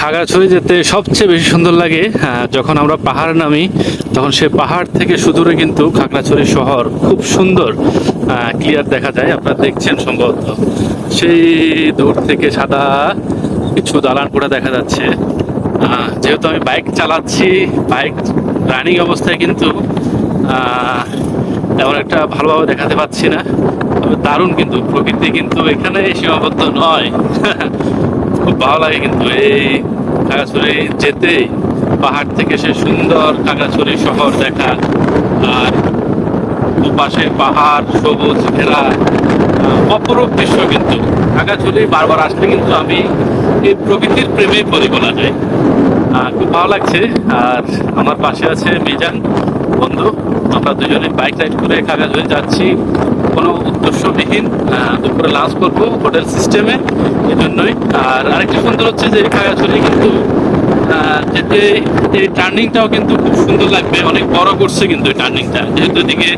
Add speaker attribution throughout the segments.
Speaker 1: খাগড়াছড়ি যেতে সবচেয়ে বেশি সুন্দর লাগে যখন আমরা পাহাড় নামি, তখন সে পাহাড় থেকে সুদূরে কিন্তু খাগড়াছড়ি শহর খুব সুন্দর ক্লিয়ার দেখা যায়। আপনারা দেখছেন সম্ভবত সেই দূর থেকে সাদা কিছু দালান কোঠা দেখা যাচ্ছে। যেহেতু আমি বাইক চালাচ্ছি, বাইক রানিং অবস্থায় কিন্তু তেমন একটা ভালোভাবে দেখাতে পাচ্ছি না, তবে দারুণ কিন্তু প্রকৃতি কিন্তু এখানে সীমাবদ্ধ নয়। খুব ভালো লাগে কিন্তু এই খাগড়াছড়ি যেতে, পাহাড় থেকে সে সুন্দর খাগড়াছড়ি শহর দেখা, আর পাশে পাহাড় সবুজ ঘেরা অপরূপ দৃশ্য। কিন্তু খাগড়াছড়ি বারবার আসলে কিন্তু আমি এই প্রকৃতির প্রেমে পড়ি বলা যায়। খুব ভালো লাগছে। আর আমার পাশে আছে মিজান বন্ধু, আমরা দুজনে বাইক রাইড করে খাগড়াছড়ি যাচ্ছি কোনো উদ্দেশ্যবিহীন। দুপুরে লাঞ্চ করবো হোটেল সিস্টেমে, এই জন্যই। আর আরেকটা সুন্দর হচ্ছে যে খাগড়াছড়ি কিন্তু যেতে এই টার্নিংটাও কিন্তু খুব সুন্দর লাগবে, অনেক বড় করছে কিন্তু এই টার্নিংটা, যেহেতু এদিকে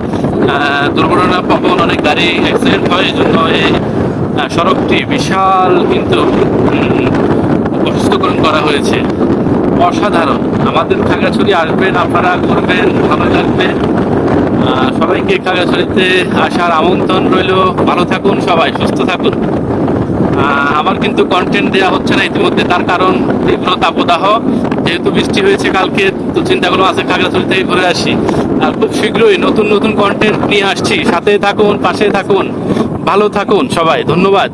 Speaker 1: দুর্ঘটনা প্রবণ অনেক গাড়ি অ্যাক্সিডেন্ট হয়, এই জন্য এই সড়কটি বিশাল কিন্তু প্রশস্তকরণ করা হয়েছে। অসাধারণ। আমাদের খাগড়াছড়ি আসবেন আপনারা, ঘুরবেন, ভালো লাগবে। সবাইকে খাগড়াছড়িতে আসার আমন্ত্রণ রইল। ভালো থাকুন সবাই, সুস্থ থাকুন। আমার কিন্তু কন্টেন্ট দেওয়া হচ্ছে না ইতিমধ্যে, তার কারণ তীব্র তাপদাহ, যেহেতু বৃষ্টি হয়েছে কালকে, তো চিন্তা করলাম আজকে খাগড়াছড়ি থেকে ঘুরে আসি। আর খুব শীঘ্রই নতুন নতুন কন্টেন্ট নিয়ে আসছি। সাথে থাকুন, পাশে থাকুন, ভালো থাকুন সবাই। ধন্যবাদ।